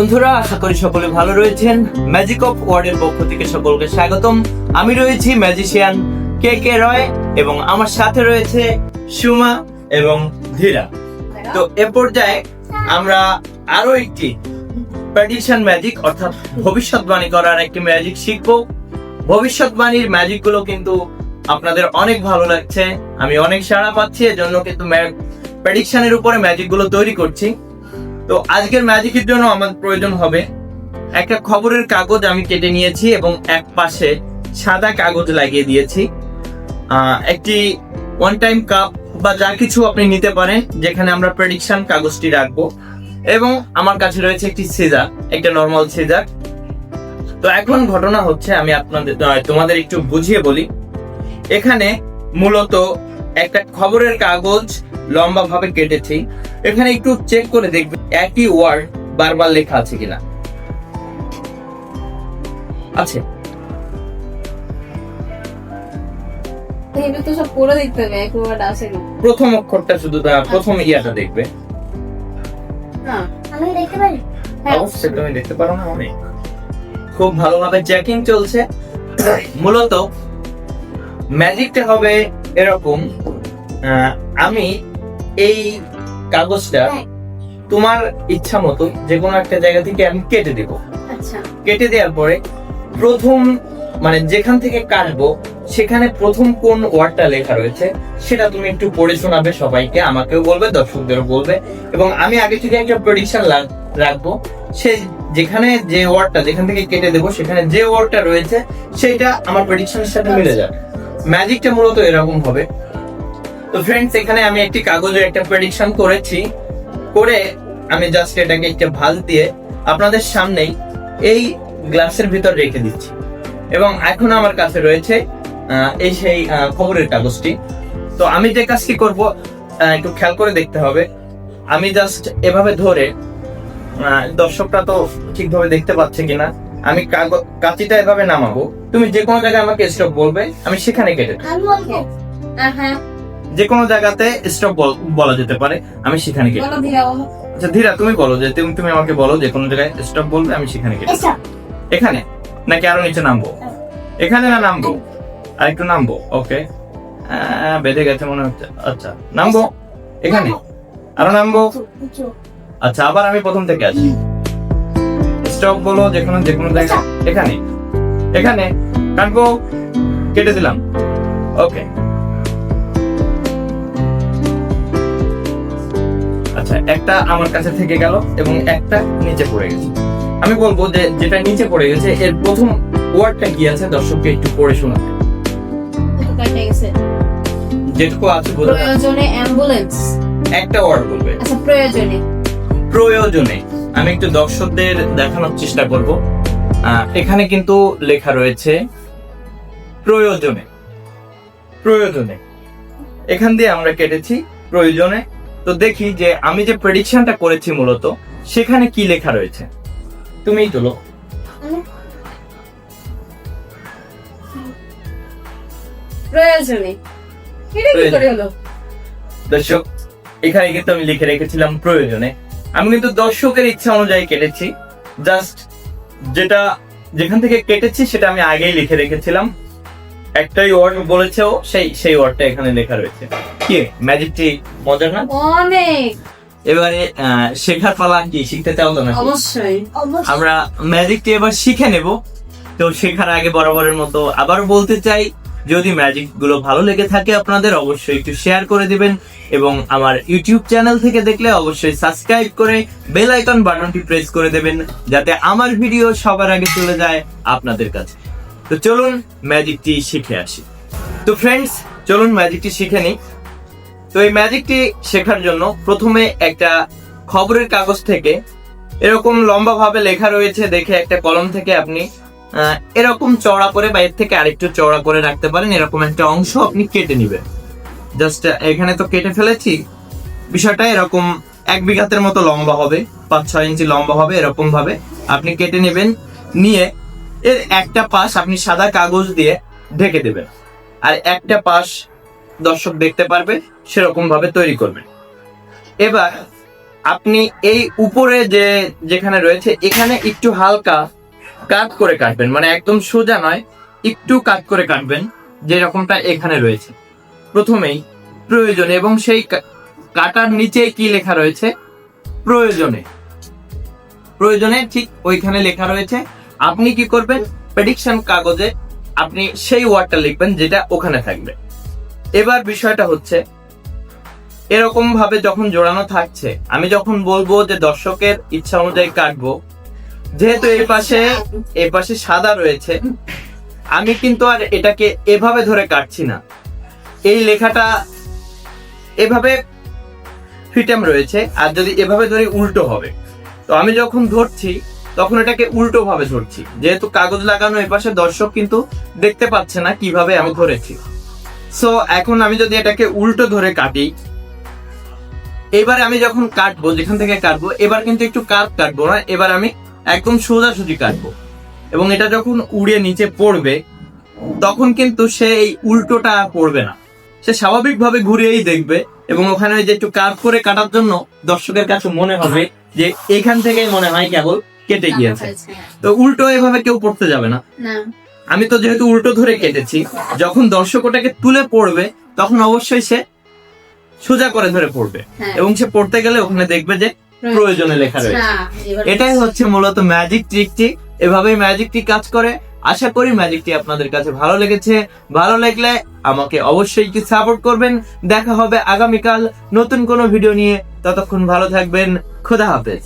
বন্ধুরা, আশা করি সকলে ভালো রয়েছেন। ম্যাজিক অফ ওয়ার্ডের পক্ষ থেকে সকলকে স্বাগতম। আমি রয়েছি ম্যাজিশিয়ান কে কে রয় এবং আমার সাথে রয়েছে সুমা এবং ধীরা। তো এ পর্যায়ে আমরা আরো একটি প্রেডিকশন ম্যাজিক অর্থাৎ ভবিষ্যৎবাণী করার একটি ম্যাজিক শিখবো। ভবিষ্যৎবাণীর ম্যাজিক গুলো কিন্তু আপনাদের অনেক ভালো লাগছে, আমি অনেক সাড়া পাচ্ছি, এজন্য কিন্তু প্রেডিকশনের উপরে ম্যাজিক গুলো তৈরি করছি। তো আজকের ম্যাজিকের জন্য আমার প্রয়োজন হবে একটা খবরের কাগজ আমি কেটে নিয়েছি এবং এক পাশে সাদা কাগজ লাগিয়ে দিয়েছি। একটি ওয়ান টাইম কাপ বা যা কিছু আপনি নিতে পারেন যেখানে আমরা প্রেডিকশন কাগজটি রাখবো, এবং আমার কাছে রয়েছে একটি সিজার, একটা নরমাল সিজার। তো এখন ঘটনা হচ্ছে, আমি তোমাদের একটু বুঝিয়ে বলি। এখানে মূলত একটা খবরের কাগজ লম্বা ভাবে কেটেছি। এখানে একটু চেক করে দেখবে একই ওয়ার্ড বারবার লেখা আছে কিনা। আছে, প্রথম অক্ষরটা শুধু প্রথম ইয়াটা দেখবে। অবশ্যই তুমি দেখতে পারো না, অনেক খুব ভালোভাবে চেকিং চলছে। মূলত ম্যাজিকটা হবে এরকম, আমি এই কাগজটা তোমার ইচ্ছা মতো যে কোনো একটা জায়গা থেকে আমি কেটে দেব। কেটে দেওয়ার পরে প্রথম মানে যেখান থেকে কাটবো সেখানে প্রথম কোন ওয়ার্ডটা লেখা রয়েছে সেটা তুমি একটু পড়ে শোনাবে সবাইকে, আমাকেও বলবে, দর্শকদেরও বলবে। এবং আমি আগে থেকে একটা প্রেডিকশন রাখবো, সে যেখানে যে ওয়ার্ডটা যেখান থেকে কেটে দেবো সেখানে যে ওয়ার্ডটা রয়েছে সেটা আমার প্রেডিকশনের সাথে মিলে যাবে। ম্যাজিকটা মূলত এরকম হবে। তো ফ্রেন্ডস, এখানে আমি একটি কাগজের একটা প্রেডিকশন করেছি, করে আমি জাস্ট এটাকে একটা ভাঁজ দিয়ে আপনাদের সামনেই এই গ্লাসের ভিতর রেখে দিচ্ছি। এবং এখন আমার কাছে রয়েছে এই সেই খবরের কাগজটি। তো আমি যে কাজটি করব একটু খেয়াল করে দেখতে হবে। আমি জাস্ট এভাবে ধরে, দর্শকরা তো ঠিকভাবে দেখতে পাচ্ছে কিনা, আমি কাঁচিটা এভাবে নামাবো। তুমি যে কোনো জায়গায় আমাকে স্টপ বলবে, আমি সেখানে কেটে দেবো। যে কোনো জায়গাতে স্টপ বলা যেতে পারে, আমি সেখানে কেটে দেবো। আচ্ছা ধীরা, তুমি বলো, যে তুমি আমাকে বলো যে কোনো জায়গায় স্টপ বলবে, আমি সেখানে কেটে দেবো। এখানে নাকি আরো নিচে নামবো? এখানে না নামবো, আর একটু নামবো। ওকে, বেঁধে গেছে মনে হচ্ছে। আচ্ছা নামবো, এখানে আরো নামবো। আচ্ছা, আবার আমি প্রথম থেকে আসি। স্টপ বলো যে কোনো জায়গায়। এখানে এখানে কাটবো, কেটে দিলাম। ওকে, আচ্ছা একটা আমার কাছে থেকে গেল এবং একটা নিচে পড়ে গেছে। আমি বলবো যে যেটা নিচে পড়ে গেছে এর প্রথম ওয়ার্ডটা কি আছে দর্শককে একটু পড়ে শোনাতে। যেটুকু আছে প্রয়োজনে অ্যাম্বুলেন্স, একটা ওয়ার্ড বলবে। আচ্ছা, প্রয়োজনে। প্রয়োজনে আমি একটু দর্শকদের দেখানোর চেষ্টা করব। এখানে কিন্তু লেখা রয়েছে প্রয়োজনে। প্রয়োজনে এখান দিয়ে আমরা কেটেছি প্রয়োজনে। তো দেখি যে আমি যে প্রেডিকশনটা করেছি মূলত সেখানে কি লেখা রয়েছে। তুমিই তোলো। প্রয়োজনে। এটা কি করে হলো? দর্শক, এখানে কিন্তু আমি লিখে রেখেছিলাম প্রয়োজনে। আমি কিন্তু দর্শকের ইচ্ছা অনুযায়ী কেটেছি। জাস্ট যেখান থেকে কেটেছি সেটা আমি আগেই লিখে রেখেছিলাম। একটাই ওয়ার্ড বলেছে ও, সেই ওয়ার্ডটা এখানে লেখা রয়েছে। কি ম্যাজিকটি মজার না? অনেক। এবারে শেখার পালা। কি শিখতে চাও তো? না, অবশ্যই। আমরা ম্যাজিকটি এবার শিখে নেব। তো শেখার আগে বরাবরের মতো আবার বলতে চাই, যদি ম্যাজিক গুলো ভালো লেগে থাকে আপনাদের, অবশ্যই একটু শেয়ার করে দিবেন, এবং আমার ইউটিউব চ্যানেল থেকে দেখলে অবশ্যই সাবস্ক্রাইব করে বেল আইকন বাটনটি প্রেস করে দেবেন, যাতে আমার ভিডিও সবার আগে চলে যায় আপনাদের কাছে। তো চলুন ম্যাজিকটি শিখে আসি। তো ফ্রেন্ডস, চলুন ম্যাজিকটি শিখে নিই। তো এই ম্যাজিকটি শেখার জন্য প্রথমে একটা খবরের কাগজ থেকে এরকম লম্বা ভাবে লেখা রয়েছে দেখে একটা কলম থেকে আপনি এরকম চওড়া করে বা এর থেকে আরেকটু চওড়া করে রাখতে পারেন। এরকম একটা অংশ আপনি কেটে নিবেন। জাস্ট এখানে তো কেটে ফেলেছি। বিষয়টা এরকম 1 বিঘাতের মতো লম্বা হবে, 5-6 ইঞ্চি লম্বা হবে। এরকম ভাবে আপনি কেটে নেবেন। নিয়ে এর একটা পাশ আপনি সাদা কাগজ দিয়ে ঢেকে দেবেন, আর একটা পাশ দর্শক দেখতে পারবে সেরকম ভাবে তৈরি করবেন। এবার আপনি এই উপরে যেখানে রয়েছে এখানে একটু হালকা কাট করে কাটবেন, মানে একদম সোজা নয়, একটু কাট করে কাটবেন, যেরকমটা এখানে রয়েছে প্রথমেই প্রয়োজনে, এবং সেই কাটার নিচে কি লেখা রয়েছে প্রয়োজনে, প্রয়োজনে ঠিক ওইখানে লেখা রয়েছে। আপনি কি করবেন, প্রেডিকশন কাগজে আপনি সেই ওয়ার্ডটা লিখবেন যেটা ওখানে থাকবে। এবার বিষয়টা হচ্ছে এরকম ভাবে যখন জোড়ানো থাকছে, আমি যখন বলবো যে দর্শকের ইচ্ছা অনুযায়ী কাটবো, যেহেতু এই পাশে সাদা রয়েছে, আমি কিন্তু আর এটাকে এভাবে ধরে কাটছি না, এই লেখাটা এভাবে ফিটাম রয়েছে, আর যদি এভাবে ধরে উল্টো হবে, তো আমি যখন ধরছি তখন এটাকে উল্টো ভাবে ধরছি, যেহেতু কাগজ লাগানো এপাশে দর্শক কিন্তু দেখতে পাচ্ছে না কিভাবে আমি ধরেছি। সো এখন আমি যদি এটাকে উল্টো ধরে কাটি, এবার আমি যখন কাটবো, যেখান থেকে কাটবো, এবার কিন্তু একটু কার্ভ কাটবো না, এবার আমি একদম সোজাসুজি কাটবো, এবং এটা যখন উড়ে নিচে পড়বে তখন কিন্তু সে এই উল্টোটা পড়বে না, সে স্বাভাবিকভাবে ঘুরিয়েই দেখবে, এবং ওখানে ওই যে একটু কার্ভ করে কাটার জন্য দর্শকের কাছে মনে হবে যে এখান থেকেই মনে হয় কেবল কেটে গিয়েছে। তো উল্টো এভাবে কেউ পড়তে যাবে না। আমি তো যেহেতু উল্টো ধরে কেটেছি, যখন দর্শক ওটাকে তুলে পড়বে তখন অবশ্যই সে সোজা করে ধরে পড়বে, এবং সে পড়তে গেলে ওখানে দেখবে যে প্রয়োজনে লেখা রয়েছে। এটাই হচ্ছে মূলত ম্যাজিক ট্রিকটি। এভাবেই ম্যাজিকটি কাজ করে। আশা করি ম্যাজিকটি আপনাদের কাছে ভালো লেগেছে। ভালো লাগলে আমাকে অবশ্যই কি সাপোর্ট করবেন। দেখা হবে আগামীকাল নতুন কোনো ভিডিও নিয়ে। ততক্ষণ ভালো থাকবেন। খোদা হাফেজ।